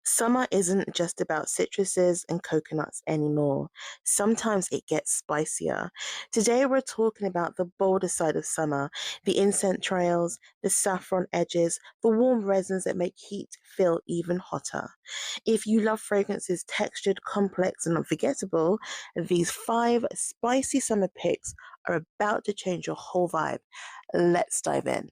Summer isn't just about citruses and coconuts anymore. Sometimes it gets spicier. Today we're talking about the bolder side of summer, the incense trails, the saffron edges, the warm resins that make heat feel even hotter. If you love fragrances textured, complex, and unforgettable, these 5 spicy summer picks are about to change your whole vibe. Let's dive in.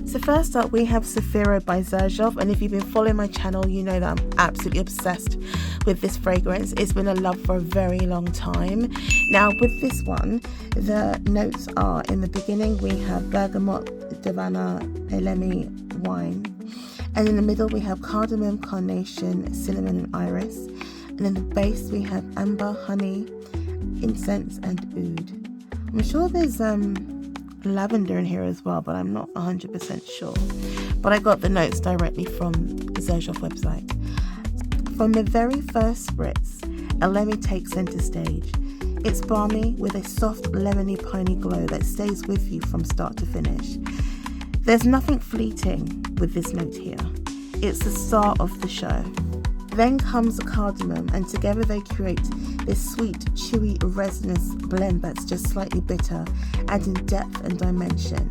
So first up, we have Zefiro by Xerjoff, and if you've been following my channel, you know that I'm absolutely obsessed with this fragrance. It's been a love for a very long time. Now with this one, the notes are, in the beginning we have bergamot, davana, Elemi, wine, and in the middle we have cardamom, carnation, cinnamon and iris, and in the base we have amber, honey, incense and oud. I'm sure there's lavender in here as well, but I'm not 100% sure. But I got the notes directly from the Xerjoff website. From the very first spritz, Elemi takes center stage. It's balmy with a soft lemony piney glow that stays with you from start to finish. There's nothing fleeting with this note here. It's the star of the show. Then comes cardamom, and together they create this sweet, chewy, resinous blend that's just slightly bitter, adding depth and dimension.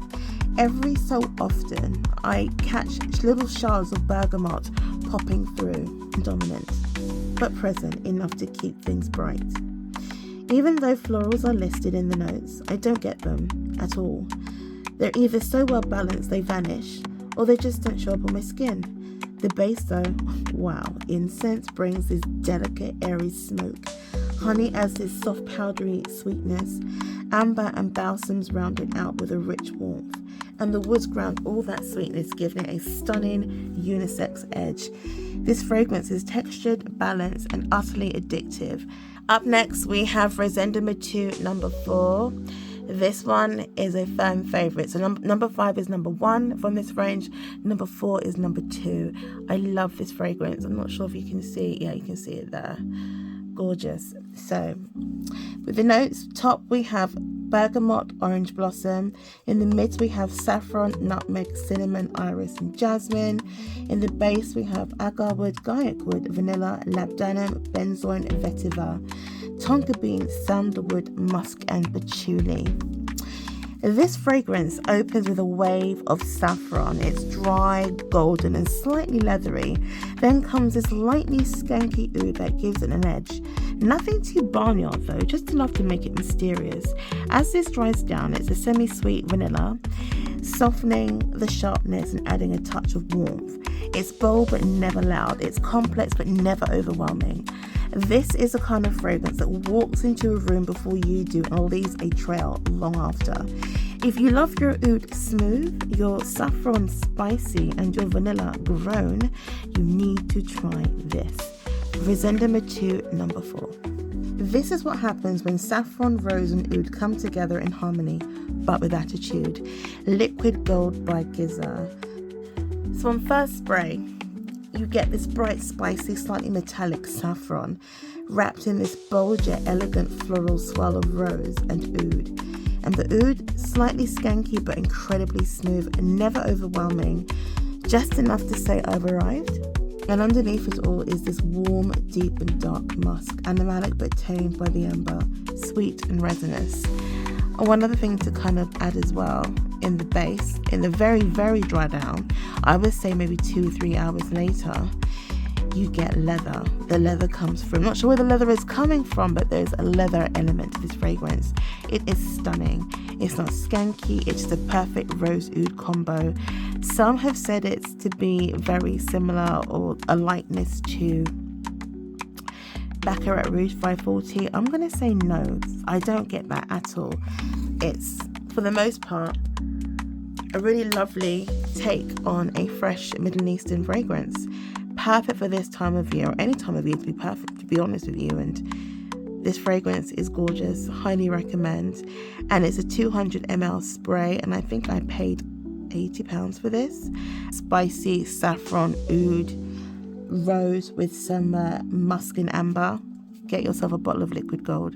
Every so often, I catch little shards of bergamot popping through, dominant, but present enough to keep things bright. Even though florals are listed in the notes, I don't get them at all. They're either so well balanced they vanish, or they just don't show up on my skin. The base though, wow, incense brings this delicate airy smoke. Honey adds this soft powdery sweetness. Amber and balsams round it out with a rich warmth. And the woods ground all that sweetness, giving it a stunning unisex edge. This fragrance is textured, balanced and utterly addictive. Up next we have Rosendo Mateu No. 4. This one is a firm favorite. So number 5 is number 1 from this range. Number 4 is number 2. I love this fragrance. I'm not sure if you can see. Yeah, you can see it there. Gorgeous. So with the notes, top we have bergamot, orange blossom. In the mids we have saffron, nutmeg, cinnamon, iris and jasmine. In the base we have agarwood, guyakwood, vanilla, labdanum, benzoin, vetiver, tonka bean, sandalwood, musk and patchouli. This fragrance opens with a wave of saffron. It's dry, golden and slightly leathery. Then comes this lightly skanky oud that gives it an edge. Nothing too barnyard though, just enough to make it mysterious. As this dries down, it's a semi-sweet vanilla, softening the sharpness and adding a touch of warmth. It's bold but never loud. It's complex but never overwhelming. This is a kind of fragrance that walks into a room before you do and leaves a trail long after. If you love your oud smooth, your saffron spicy and your vanilla grown, you need to try this. Rosendo Mateu No. 4. This is what happens when saffron, rose and oud come together in harmony, but with attitude. Liquid Gold by Gissah. So on first spray, you get this bright, spicy, slightly metallic saffron wrapped in this bold yet elegant floral swirl of rose and oud. And the oud, slightly skanky but incredibly smooth and never overwhelming, just enough to say I've arrived. And underneath it all is this warm, deep and dark musk, animalic but tamed by the amber, sweet and resinous. And one other thing to kind of add as well, in the base, in the very, very dry down, I would say maybe 2-3 hours later, you get leather. The leather comes through. I'm not sure where the leather is coming from, but there's a leather element to this fragrance. It is stunning. It's not skanky, it's the perfect rose oud combo. Some have said it's to be very similar or a likeness to Baccarat Rouge 540. I'm going to say no, I don't get that at all. It's, for the most part, a really lovely take on a fresh Middle Eastern fragrance. Perfect for this time of year, or any time of year to be perfect, to be honest with you. And this fragrance is gorgeous, highly recommend. And it's a 200 ml spray, and I think I paid £80 for this. Spicy saffron oud, rose with some musk and amber. Get yourself a bottle of liquid gold.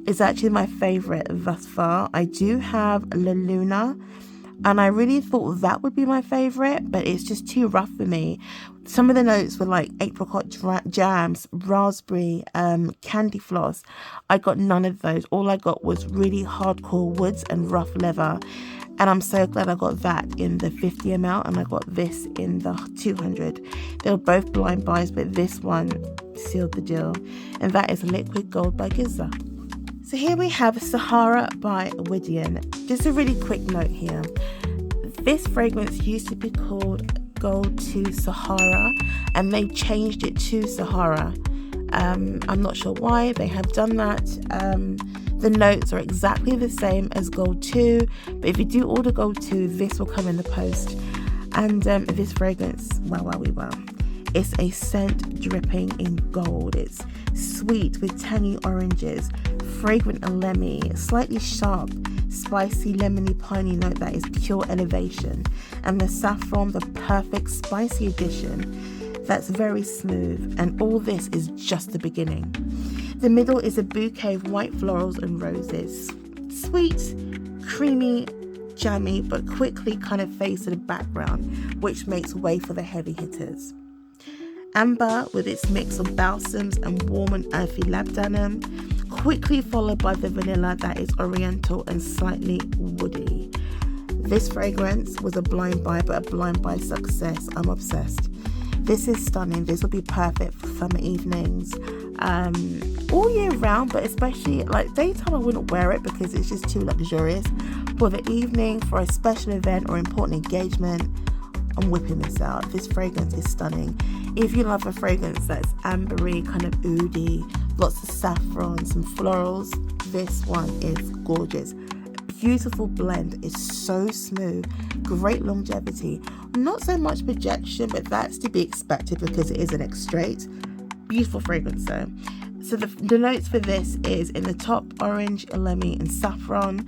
It's actually my favourite thus far. I do have La Luna, and I really thought that would be my favourite, but it's just too rough for me. Some of the notes were like apricot jams, raspberry, candy floss. I got none of those. All I got was really hardcore woods and rough leather. And I'm so glad I got that in the 50 ml and I got this in the 200. They were both blind buys, but this one sealed the deal. And that is Liquid Gold by Gissah. So here we have Sahara by Widian. Just a really quick note here. This fragrance used to be called Gold to Sahara, and they changed it to Sahara. I'm not sure why they have done that. The notes are exactly the same as Gold 2, but if you do order Gold 2, this will come in the post. And this fragrance, wow. It's a scent dripping in gold. It's sweet with tangy oranges, fragrant Elemi, slightly sharp, spicy, lemony, piney note that is pure elevation. And the saffron, the perfect spicy addition that's very smooth. And all this is just the beginning. The middle is a bouquet of white florals and roses. Sweet, creamy, jammy, but quickly kind of fades to the background, which makes way for the heavy hitters. Amber with its mix of balsams and warm and earthy labdanum, quickly followed by the vanilla that is oriental and slightly woody. This fragrance was a blind buy, but a blind buy success. I'm obsessed. This is stunning. This will be perfect for summer evenings, all year round, but especially like daytime I wouldn't wear it because it's just too luxurious. For the evening, for a special event or important engagement, I'm whipping this out. This fragrance is stunning. If you love a fragrance that's ambery, kind of oody, lots of saffron, some florals, this one is gorgeous. Beautiful blend, is so smooth, great longevity, not so much projection, but that's to be expected because it is an extrait. Beautiful fragrance though. So the notes for this is in the top orange, Elemi and saffron,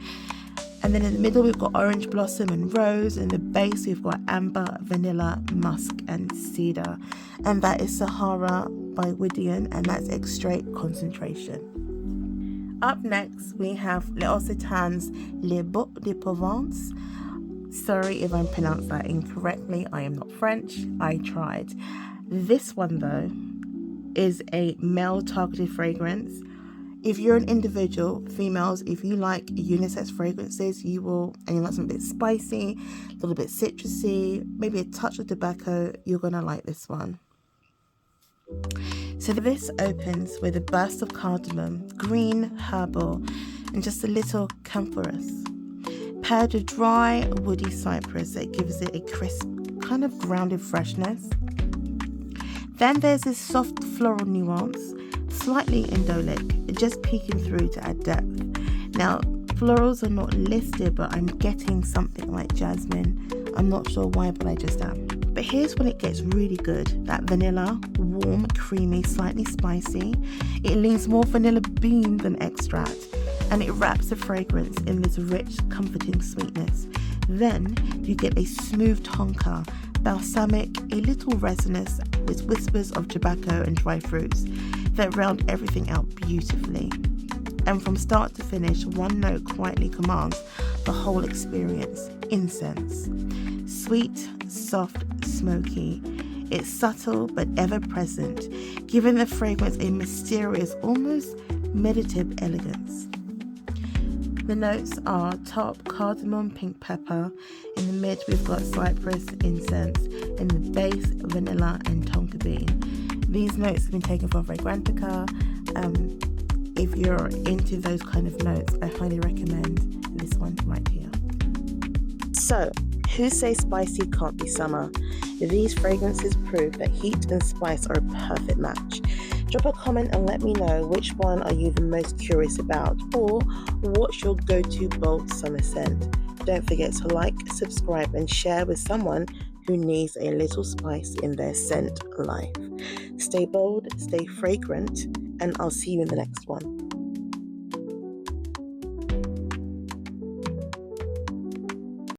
and then in the middle we've got orange blossom and rose, and in the base we've got amber, vanilla, musk and cedar. And that is Sahara by Widian, and that's extrait concentration. Up next, we have L'Occitane's Les Baux de Provence. Sorry if I pronounced that incorrectly. I am not French. I tried. This one, though, is a male-targeted fragrance. If you're an individual, females, if you like unisex fragrances, you will, and you like something a bit spicy, a little bit citrusy, maybe a touch of tobacco, you're going to like this one. So this opens with a burst of cardamom, green, herbal, and just a little camphorous, paired with dry, woody cypress that gives it a crisp, kind of grounded freshness. Then there's this soft floral nuance, slightly indolic, just peeking through to add depth. Now, florals are not listed, but I'm getting something like jasmine. I'm not sure why, but I just am. But here's when it gets really good. That vanilla, warm, creamy, slightly spicy. It leans more vanilla bean than extract, and it wraps the fragrance in this rich, comforting sweetness. Then you get a smooth tonka, balsamic, a little resinous, with whispers of tobacco and dry fruits that round everything out beautifully. And from start to finish, one note quietly commands the whole experience: incense. Sweet, soft, smoky. It's subtle but ever present, giving the fragrance a mysterious, almost meditative elegance. The notes are top cardamom, pink pepper. In the mid we've got cypress, incense. In the base, vanilla and tonka bean. These notes have been taken from Fragrantica. If you're into those kind of notes, I highly recommend this one right here. So, who say spicy can't be summer? These fragrances prove that heat and spice are a perfect match. Drop a comment and let me know which one are you the most curious about, or what's your go-to bold summer scent. Don't forget to like, subscribe and share with someone who needs a little spice in their scent life. Stay bold, stay fragrant, and I'll see you in the next one.